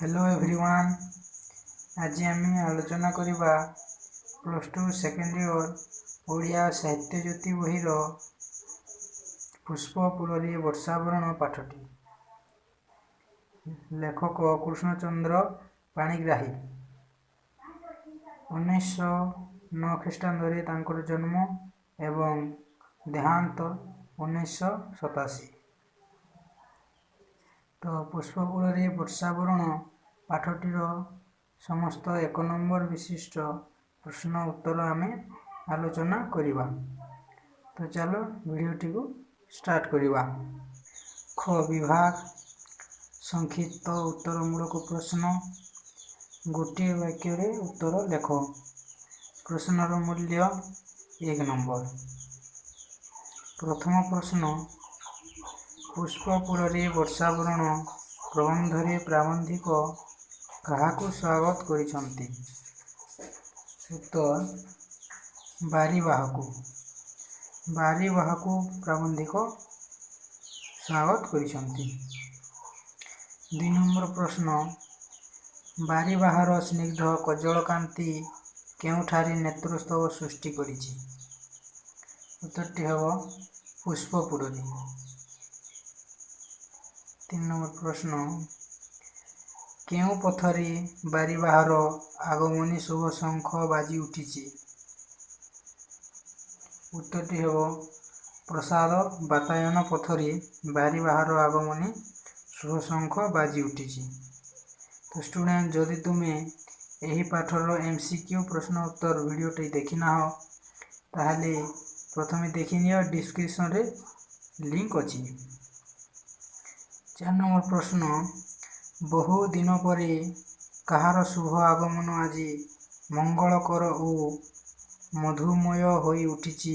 Hello everyone. आज आम आलोचना करवा +2 सेकेंड इयर ओडिया साहित्य ज्योति बहिर पुष्पपुरी वर्षावरण पाठटी। लेखक कृष्णचंद्र पाणिग्राही। 1909 ख्रीष्टाब्द तांकर जन्म एवं देहांत 1987। तो पुष्पपुरी वर्षावरण पाठटीर समस्त 1 नंबर विशिष्ट प्रश्न उत्तर आम आलोचना करिबा। तो चलो वीडियोटी को स्टार्ट करिबा। ख विभाग संक्षिप्त उत्तरमूलक प्रश्न। गोटे वाक्य रे उत्तर लेख। प्रश्नर मूल्य 1 नंबर। प्रथम प्रश्न, पुष्पपुरी वर्षावरण प्रबंधरे प्राबंधिक काहाकू स्वागत करिसंती? उत्तर, बारीबाहकू। बारीबाहकू प्राबंधिक स्वागत करिसंती। 2 नंबर प्रश्न, बारीबाहर स्निग्ध कज्जलकांति केउठारे नेत्रोत्सव सृष्टि करिछि? उत्तरटी हेबो पुष्पपुरी। 3 नंबर प्रश्न, केउ पथरे बारीबाहर आगमनी शुभ शंख बाजी उठिछि? उत्तरटी हेबो प्रसाद बातायन पथरे बारीबाहर आगमनी शुभ शंख बाजी उठिछि। तो स्टूडेंट, जदि तुमे एही पाठर MCQ प्रश्न उत्तर वीडियोटी देखिना हो ताहले प्रथमे देखिनियो, डिस्क्रिप्शन रे लिंक अछि। 4 नंबर प्रश्न, बहु दिन परे काहार शुभ आगमन आज मंगलकर ओ मधुमय होई उठिछि?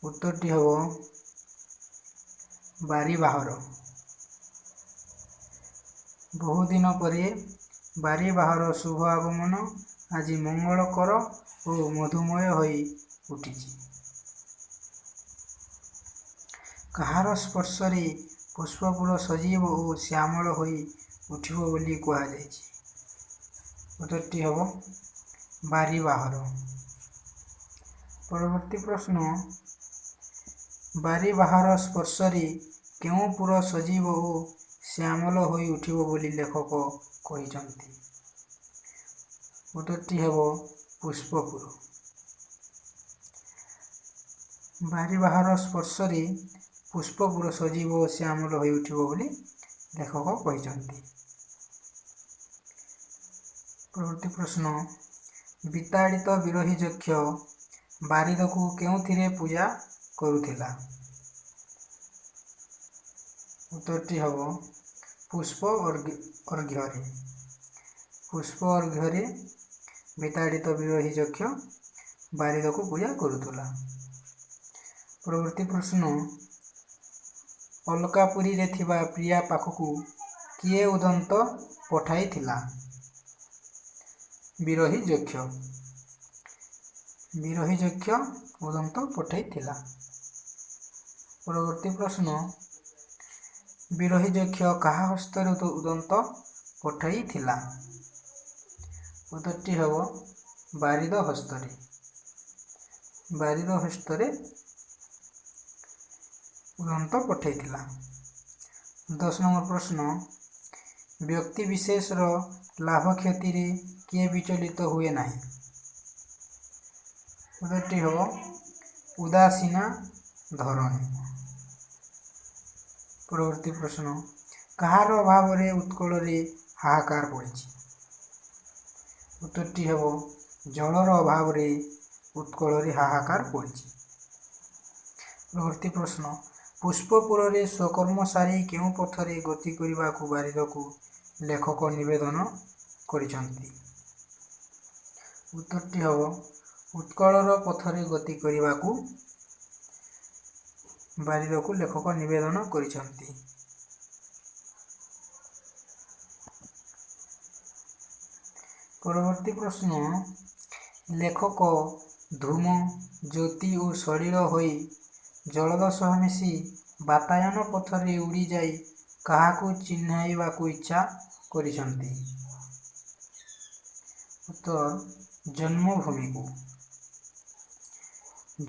उत्तरटी हेबो बारीबाहर। बहु दिन परे बारीबाहर शुभ आगमन आज मंगलकर ओ मधुमय होई उठिछि। काहार स्पर्शरे पुष्पफूल सजीव और श्यामल होई उठिबो बोली कहा जायछि? उत्तरटी हेबो बारीबाहर। परवर्ती प्रश्न, बारीबाहर स्पर्शरे केउ पुर सजीव और श्यामल होई उठिबो बोली लेखक कहिसंती? उत्तरटी हेबो पुष्पपुर। बारीबाहर स्पर्शरे पुष्पपुर सजीव और श्यामल होई उठिबो बोली लेखक कहिसंती। परवर्ती प्रश्न, विताड़ित विरही यक्ष बारिदकू केउथिरे पूजा करुथिला? उत्तरटी हेबो पुष्प अर्घ्ୟରେ। पुष्प अर्घ्ୟରେ विताड़ित विरही यक्ष बारिदकू पूजा करुथिला। परवर्ती प्रश्न, अलकापुरी रे थिबा प्रिया पाखकू किए उदंत पठाइथिला? विरही यक्ष। विरही यक्ष उदंत पठाइथिला। परवर्ती प्रश्न, विरही यक्ष काहा हस्तरे उदंत पठाइथिला? उत्तरटी हेबो बारिद हस्तरे। बारिद हस्तरे उदंत पठाइथिला। 10 नंबर प्रश्न, व्यक्ति विशेषर लाभ क्षति रे किए विचलित हुए नाही? उत्तरटी हेबो उदासीना धरणी। परवर्ती प्रश्न, काहार अभाव रे उत्कल रे हाहाकार पड़िछि? उत्तरटी हेबो जलर अभाव रे उत्कल रे हाहाकार पड़िछि। परवर्ती प्रश्न, पुष्पपुर रे स्वकर्म सारी केउ पथरे गति करिबाकू बारिदकू लेखक निवेदन करिसंती? उत्तरटी हेबो उत्कलर पथरे गति करिबाकू बारिदकू लेखक निवेदन करिसंती। परवर्ती प्रश्न, लेखक धूम ज्योति और सलिल होई जलद सह मिसी बातायन पथरे उड़ी जाई କାହାକୁ ଚିହ୍ନାଇବାକୁ ଇଚ୍ଛା କରିଛନ୍ତି? ଉତ୍ତର ଜନ୍ମଭୂମିକୁ।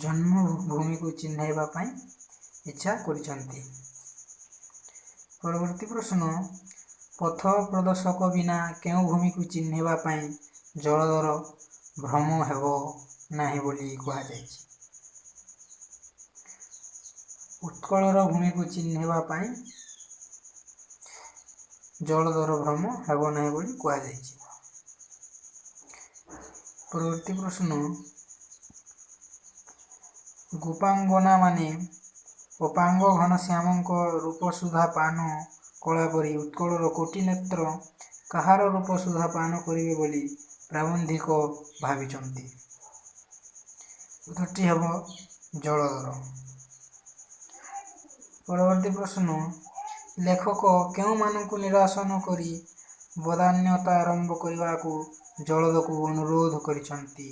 ଜନ୍ମଭୂମିକୁ ଚିହ୍ନାଇବା ପାଇଁ ଇଚ୍ଛା କରିଛନ୍ତି। ପରବର୍ତ୍ତୀ ପ୍ରଶ୍ନ, ପଥ ପ୍ରଦର୍ଶକ ବିନା କେଉଁ ଭୂମିକୁ ଚିହ୍ନିବା ପାଇଁ ଜଳଧର ଭ୍ରମ ହେବ ନାହିଁ ବୋଲି କୁହାଯାଇଛି? ଉତ୍କଳର ଭୂମିକୁ ଚିହ୍ନିବା ପାଇଁ ଜଳଧର ଭ୍ରମ ହେବ ନାହିଁ ବୋଲି କୁହାଯାଇଛି। ପରବର୍ତ୍ତୀ ପ୍ରଶ୍ନ, ଗୋପାଙ୍ଗନାମାନେ ଅପାଙ୍ଗ ଘନଶ୍ୟାମଙ୍କ ରୂପସୁଧା ପାନ କଳା ପରି ଉତ୍କଳର କୋଟି ନେତ୍ର କାହାର ରୂପସୁଧା ପାନ କରିବେ ବୋଲି ପ୍ରାବନ୍ଧିକ ଭାବିଛନ୍ତି? ଉତ୍ତରଟି ହେବ ଜଳଧର। ପରବର୍ତ୍ତୀ ପ୍ରଶ୍ନ, ଲେଖକ କେଉଁମାନଙ୍କୁ ନିରାସନ କରି ବଦାନ୍ୟତା ଆରମ୍ଭ କରିବାକୁ ଜଳଦକୁ ଅନୁରୋଧ କରିଛନ୍ତି?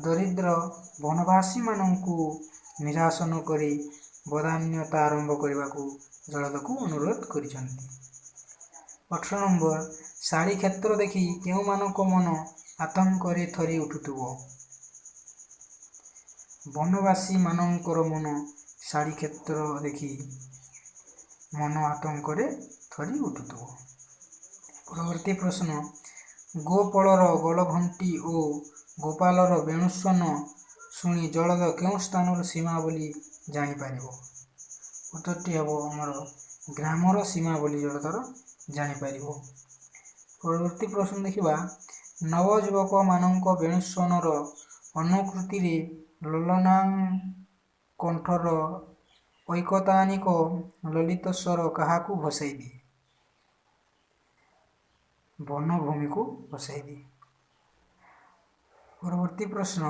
ଦରିଦ୍ର ବନବାସୀମାନଙ୍କୁ ନିରାସନ କରି ବଦାନ୍ୟତା ଆରମ୍ଭ କରିବାକୁ ଜଳଦକୁ ଅନୁରୋଧ କରିଛନ୍ତି। 18 ନମ୍ବର, ଶାଳୀ କ୍ଷେତ୍ର ଦେଖି କେଉଁମାନଙ୍କ ମନ ଆତଙ୍କରେ ଥରି ଉଠୁଥିବ? ବନବାସୀମାନଙ୍କର ମନ ଶାଳୀ କ୍ଷେତ୍ର ଦେଖି ମନ ଆତଙ୍କରେ ଥରି ଉଠୁଥିବ। ପରବର୍ତ୍ତୀ ପ୍ରଶ୍ନ, ଗୋପାଳର ଗଳଘଣ୍ଟି ଓ ଗୋପାଳର ବେଣୁସ୍ୱନ ଶୁଣି ଜଳଦ କେଉଁ ସ୍ଥାନର ସୀମା ବୋଲି ଜାଣିପାରିବ? ଉତ୍ତରଟି ହେବ ଆମର ଗ୍ରାମର ସୀମା ବୋଲି ଜଳଧର ଜାଣିପାରିବ। ପରବର୍ତ୍ତୀ ପ୍ରଶ୍ନ ଦେଖିବା, ନବଯୁବକମାନଙ୍କ ବେଣୁସ୍ୱନର ଅନୁକୃତିରେ ଲଲନାକଣ୍ଠର ଐକତାନିକ ଲଳିତ ସ୍ୱର କାହାକୁ ଭସାଇ ଦିଏ? ବନଭୂମିକୁ ଭସାଇ ଦିଏ। ପରବର୍ତ୍ତୀ ପ୍ରଶ୍ନ,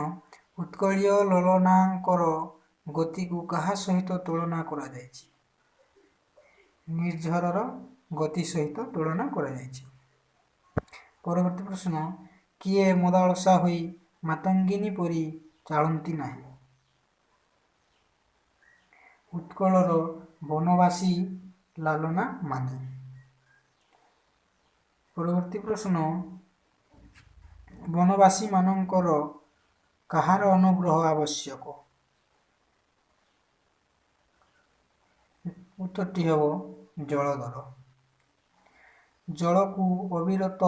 ଉତ୍କଳୀୟ ଲଲନାଙ୍କର ଗତିକୁ କାହା ସହିତ ତୁଳନା କରାଯାଇଛି? ନିର୍ଝରର ଗତି ସହିତ ତୁଳନା କରାଯାଇଛି। ପରବର୍ତ୍ତୀ ପ୍ରଶ୍ନ, କିଏ ମଦାଳସା ହୋଇ ମାତଙ୍ଗିନୀ ପରି ଚାଳନ୍ତି ନାହିଁ? ଉତ୍କଳର ବନବାସୀ ଲାଲନାମାନେ। ପରବର୍ତ୍ତୀ ପ୍ରଶ୍ନ, ବନବାସୀମାନଙ୍କର କାହାର ଅନୁଗ୍ରହ ଆବଶ୍ୟକ? ଉତ୍ତରଟି ହେବ ଜଳଧର। ଜଳକୁ ଅବିରତ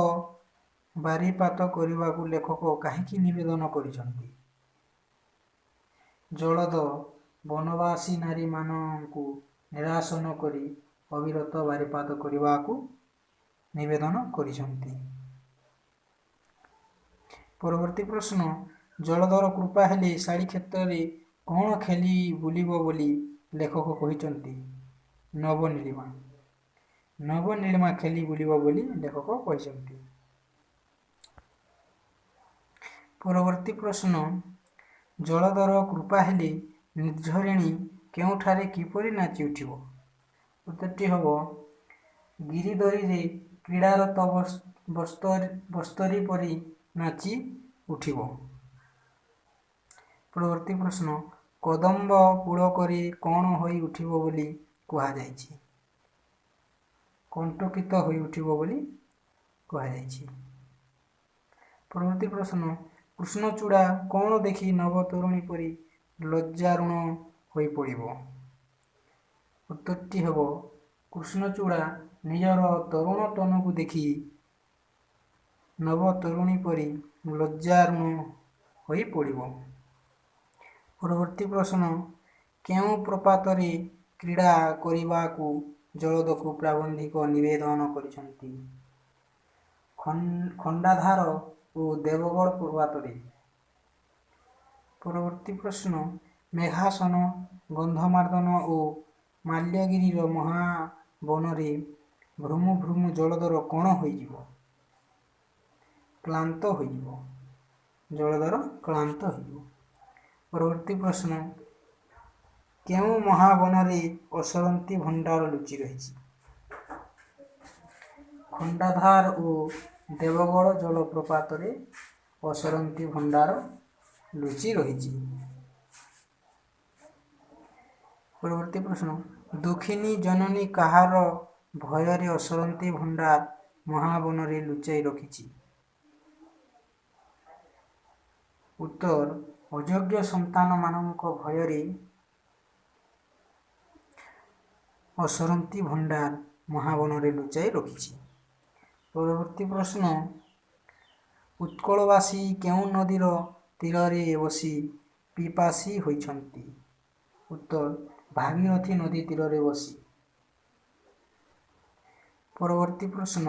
ବାରିପାତ କରିବାକୁ ଲେଖକ କାହିଁକି ନିବେଦନ କରିଛନ୍ତି? ଜଳଦ ବନବାସୀ ନାରୀମାନଙ୍କୁ ନିରାସନ କରି ଅବିରତ ବାରିପାତ କରିବାକୁ ନିବେଦନ କରିଛନ୍ତି। ପରବର୍ତ୍ତୀ ପ୍ରଶ୍ନ, ଜଳଧର କୃପା ହେଲେ ଶାଳୀ କ୍ଷେତ୍ରରେ କ'ଣ ଖେଳି ବୁଲିବ ବୋଲି ଲେଖକ କହିଛନ୍ତି? ନବନୀଳିମା। ନବନୀଳିମା ଖେଳି ବୁଲିବ ବୋଲି ଲେଖକ କହିଛନ୍ତି। ପରବର୍ତ୍ତୀ ପ୍ରଶ୍ନ, ଜଳଧର କୃପା ହେଲେ ନିର୍ଝରିଣୀ କେଉଁଠାରେ କିପରି ନାଚି ଉଠିବ? ଉତ୍ତରଟି ହେବ ଗିରିଧରୀରେ କ୍ରୀଡ଼ାରତ ବସ୍ତରୀ ପରି ନାଚି ଉଠିବ। ପରବର୍ତ୍ତୀ ପ୍ରଶ୍ନ, କଦମ୍ବ ପୁଳକରେ କ'ଣ ହୋଇ ଉଠିବ ବୋଲି କୁହାଯାଇଛି? କଣ୍ଟକିତ ହୋଇ ଉଠିବ ବୋଲି କୁହାଯାଇଛି। ପରବର୍ତ୍ତୀ ପ୍ରଶ୍ନ, କୃଷ୍ଣଚୂଡ଼ା କ'ଣ ଦେଖି ନବତରୁଣୀ ପରି ଲଜ୍ଜାରୁଣ ହୋଇପଡ଼ିବ? ଉତ୍ତରଟି ହେବ କୃଷ୍ଣଚୂଡ଼ା ନିଜର ତରୁଣ ତନୁକୁ ଦେଖି ନବତରୁଣୀ ପରି ଲଜ୍ଜାରୁଣ ହୋଇପଡ଼ିବ। ପରବର୍ତ୍ତୀ ପ୍ରଶ୍ନ, କେଉଁ ପ୍ରପାତରେ କ୍ରୀଡ଼ା କରିବାକୁ ଜଳଦକୁ ପ୍ରାବନ୍ଧିକ ନିବେଦନ କରିଛନ୍ତି? ଖଣ୍ଡାଧାର ଓ ଦେବଗଡ଼ ପ୍ରପାତରେ। ପରବର୍ତ୍ତୀ ପ୍ରଶ୍ନ, ମେଘାସନ, ଗନ୍ଧମାର୍ଦ୍ଦନ ଓ ମାଲ୍ୟଗିରିର ମହାବନରେ ଭ୍ରମୁ ଭ୍ରମୁ ଜଳଧର କ'ଣ ହୋଇଯିବ? କ୍ଳାନ୍ତ ହୋଇଯିବ। ଜଳଧର କ୍ଳାନ୍ତ ହୋଇଯିବ। ପରବର୍ତ୍ତୀ ପ୍ରଶ୍ନ, କେଉଁ ମହାବନରେ ଅସରନ୍ତି ଭଣ୍ଡାର ଲୁଚି ରହିଛି? ଖଣ୍ଡାଧାର ଓ ଦେବଗଡ଼ ଜଳପ୍ରପାତରେ ଅସରନ୍ତି ଭଣ୍ଡାର ଲୁଚି ରହିଛି। ପରବର୍ତ୍ତୀ ପ୍ରଶ୍ନ, ଦୁଃଖିନୀ ଜନନୀ କାହାର ଭୟରେ ଅସରନ୍ତି ଭଣ୍ଡାର ମହାବନରେ ଲୁଚାଇ ରଖିଛି। ଉତ୍ତର ଅଯୋଗ୍ୟ ସନ୍ତାନମାନଙ୍କ ଭୟରେ ଅସରନ୍ତି ଭଣ୍ଡାର ମହାବନରେ ଲୁଚାଇ ରଖିଛି। ପରବର୍ତ୍ତୀ ପ୍ରଶ୍ନ, ଉତ୍କଳବାସୀ କେଉଁ ନଦୀର ତୀରରେ ବସି ପିପାସୀ ହୋଇଛନ୍ତି? ଉତ୍ତର ଭାଗୀରଥୀ ନଦୀ ତୀରରେ ବସି। ପରବର୍ତ୍ତୀ ପ୍ରଶ୍ନ,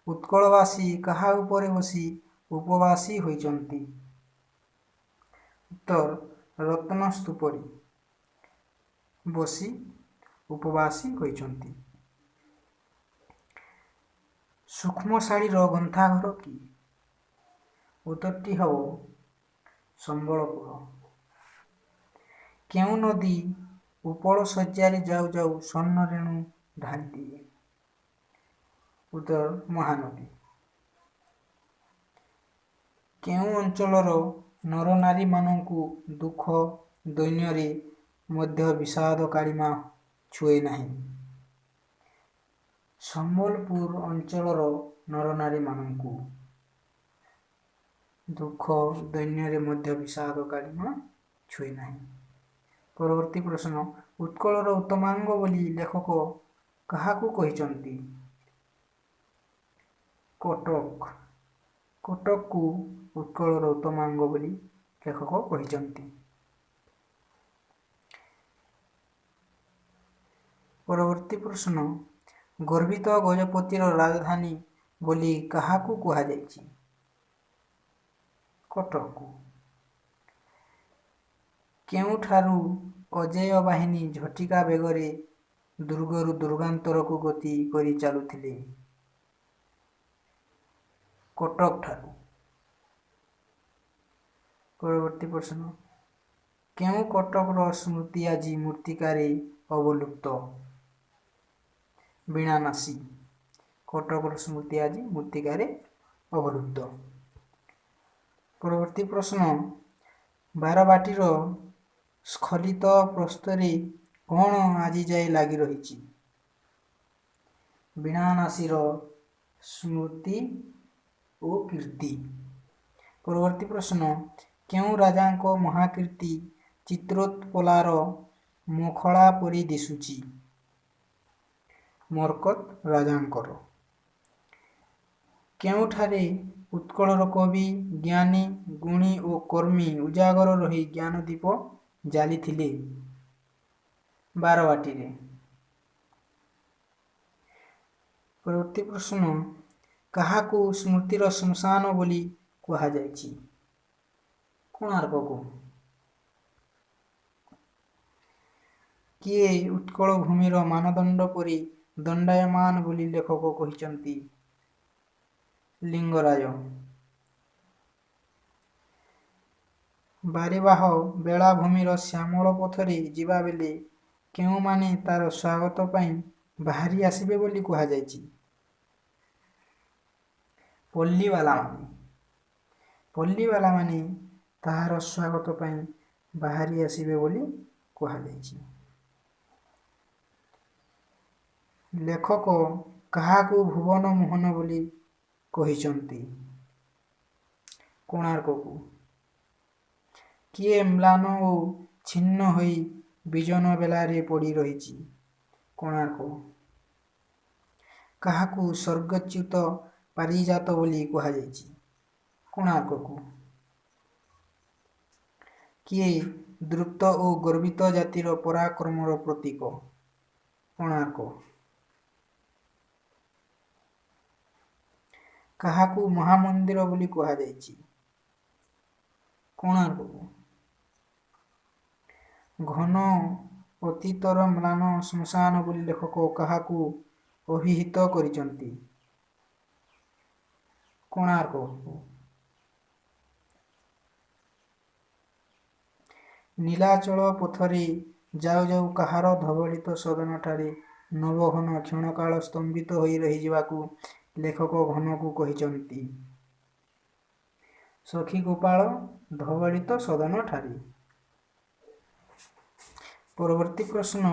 ଉତ୍କଳବାସୀ କାହା ଉପରେ ବସି ଉପବାସୀ ହୋଇଛନ୍ତି? ଉତ୍ତର ରତ୍ନସ୍ତୂପରେ ବସି ଉପବାସୀ ହୋଇଛନ୍ତି। ସୂକ୍ଷ୍ମ ଶାଢ଼ୀର ଗନ୍ଥାଘର କି? ଉତ୍ତରଟି ହେବ ସମ୍ବଳପୁର। କେଉଁ ନଦୀ ଉପଳ ଶଯ୍ୟାରେ ଯାଉ ଯାଉ ସ୍ୱର୍ଣ୍ଣରେଣୁ ଢାଳିଦିଏ? ଉତ୍ତର ମହାନଦୀ। କେଉଁ ଅଞ୍ଚଳର ନରନାରୀମାନଙ୍କୁ ଦୁଃଖ ଦୈନ୍ୟରେ ମଧ୍ୟ ବିଷାଦ କାଳିମା ଛୁଏଁ ନାହିଁ? ସମ୍ବଲପୁର ଅଞ୍ଚଳର ନରନାରୀମାନଙ୍କୁ ଦୁଃଖ ଦୈନ୍ୟରେ ମଧ୍ୟ ବିଷାଦ କାଳିମା ଛୁଏଁ ନାହିଁ। ପରବର୍ତ୍ତୀ ପ୍ରଶ୍ନ, ଉତ୍କଳର ଉତ୍ତମାଙ୍ଗ ବୋଲି ଲେଖକ କାହାକୁ କହିଛନ୍ତି? କଟକ। କଟକକୁ ଉତ୍କଳର ଉତ୍ତମାଙ୍ଗ ବୋଲି ଲେଖକ କହିଛନ୍ତି। ପରବର୍ତ୍ତୀ ପ୍ରଶ୍ନ, ଗର୍ବିତ ଗଜପତିର ରାଜଧାନୀ ବୋଲି କାହାକୁ କୁହାଯାଇଛି? କଟକକୁ। କେଉଁଠାରୁ ଅଜେୟ ବାହିନୀ ଝଟିକା ବେଗରେ ଦୁର୍ଗରୁ ଦୁର୍ଗାନ୍ତରକୁ ଗତି କରି ଚାଲୁଥିଲେ? କଟକଠାରୁ। ପରବର୍ତ୍ତୀ ପ୍ରଶ୍ନ, କେଉଁ କଟକର ସ୍ମୃତି ଆଜି ମୃତ୍ତିକାରେ ଅବଲୁପ୍ତ? ବିଣାନାସୀ। କଟକର ସ୍ମୃତି ଆଜି ମୃତ୍ତିକାରେ ଅବଲୁପ୍ତ। ପରବର୍ତ୍ତୀ ପ୍ରଶ୍ନ, ବାରବାଟୀର ସ୍ଖଳିତ ପ୍ରସ୍ତରେ କ'ଣ ଆଜି ଯାଏ ଲାଗି ରହିଛି? ବିଣାନାସୀର ସ୍ମୃତି ଓ କୀର୍ତ୍ତି। ପରବର୍ତ୍ତୀ ପ୍ରଶ୍ନ, କେଉଁ ରାଜାଙ୍କ ମହାକୀର୍ତ୍ତି ଚିତ୍ରୋତ୍ପଳାର ମୁଖଳା ପରି ଦିଶୁଛି? ମରକତ ରାଜାଙ୍କର। କେଉଁଠାରେ ଉତ୍କଳର କବି, ଜ୍ଞାନୀ, ଗୁଣୀ ଓ କର୍ମୀ ଉଜାଗର ରହି ଜ୍ଞାନଦୀପ ଜାଳିଥିଲେ? ବାରବାଟୀରେ। ପରବର୍ତ୍ତୀ ପ୍ରଶ୍ନ, କାହାକୁ ସ୍ମୃତିର ଶ୍ମଶାନ ବୋଲି କୁହାଯାଇଛି? କୋଣାର୍କକୁ। କିଏ ଉତ୍କଳ ଭୂମିର ମାନଦଣ୍ଡ ପରି ଦଣ୍ଡାୟମାନ ବୋଲି ଲେଖକ କହିଛନ୍ତି? ଲିଙ୍ଗରାଜ। ବାରିବାହ ବେଳାଭୂମିର ଶ୍ୟାମଳ ପଥରେ ଯିବାବେଳେ କେଉଁମାନେ ତାର ସ୍ୱାଗତ ପାଇଁ ବାହାରି ଆସିବେ ବୋଲି କୁହାଯାଇଛି? ପଲ୍ଲୀବାଲାମାନେ। ପଲ୍ଲୀବାଲାମାନେ ତାହାର ସ୍ୱାଗତ ପାଇଁ ବାହାରି ଆସିବେ ବୋଲି କୁହାଯାଇଛି। ଲେଖକ କାହାକୁ ଭୁବନ ମୋହନ ବୋଲି କହିଛନ୍ତି? କୋଣାର୍କକୁ। କିଏ ମ୍ଳାନ ଓ ଛିନ୍ନ ହୋଇ ବିଜନ ବେଲାରେ ପଡ଼ି ରହିଛି? କୋଣାର୍କ। କାହାକୁ ସ୍ୱର୍ଗଚ୍ୟୁତ ପାରିଜାତ ବୋଲି କୁହାଯାଇଛି? କୋଣାର୍କକୁ। କିଏ ଦୃପ୍ତ ଓ ଗର୍ବିତ ଜାତିର ପରାକ୍ରମର ପ୍ରତୀକ? କୋଣାର୍କ। କାହାକୁ ମହାମନ୍ଦିର ବୋଲି କୁହାଯାଇଛି? କୋଣାର୍କକୁ। ଘନ ଅତୀତର ମ୍ଳାନ ଶ୍ମଶାନ ବୋଲି ଲେଖକ କାହାକୁ ଅଭିହିତ କରିଛନ୍ତି? କୋଣାର୍କକୁ। ନୀଳାଚଳ ପଥରେ ଯାଉ ଯାଉ କାହାର ଧବଳିତ ସଦନଠାରେ ନବଘନ କ୍ଷଣକାଳ ସ୍ତମ୍ଭିତ ହୋଇ ରହିଯିବାକୁ ଲେଖକ ଘନକୁ କହିଛନ୍ତି? ସଖୀଗୋପାଳ ଧବଳିତ ସଦନଠାରେ। ପରବର୍ତ୍ତୀ ପ୍ରଶ୍ନ,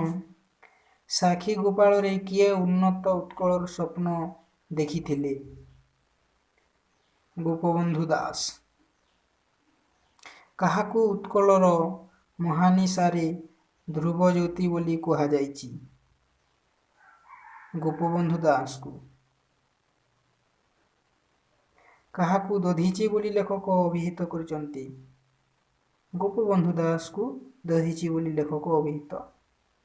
ସାକ୍ଷୀ ଗୋପାଳରେ କିଏ ଉନ୍ନତ ଉତ୍କଳର ସ୍ୱପ୍ନ ଦେଖିଥିଲେ? ଗୋପବନ୍ଧୁ ଦାସ। କାହାକୁ ଉତ୍କଳର ମହାନିଶାରେ ଧ୍ରୁବଜ୍ୟୋତି ବୋଲି କୁହାଯାଇଛି? ଗୋପବନ୍ଧୁ ଦାସକୁ। କାହାକୁ ଦଧିଚି ବୋଲି ଲେଖକ ଅଭିହିତ କରିଛନ୍ତି? ଗୋପବନ୍ଧୁ ଦାସକୁ ଦଧିଚି ବୋଲି ଲେଖକ ଅଭିହିତ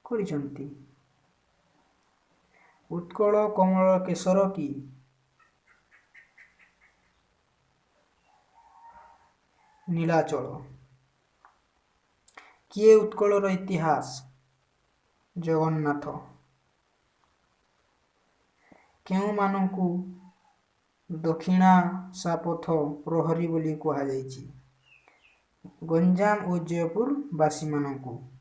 କରିଛନ୍ତି। ଉତ୍କଳ କମଳ କେଶର କି? ନୀଳାଚଳ। କିଏ ଉତ୍କଳର ଇତିହାସ? ଜଗନ୍ନାଥ। କେଉଁମାନଙ୍କୁ ଦକ୍ଷିଣାଶାପଥ ପ୍ରହରୀ ବୋଲି କୁହାଯାଇଛି? ଗଞ୍ଜାମ ଓ ଜୟପୁର ବାସୀମାନଙ୍କୁ।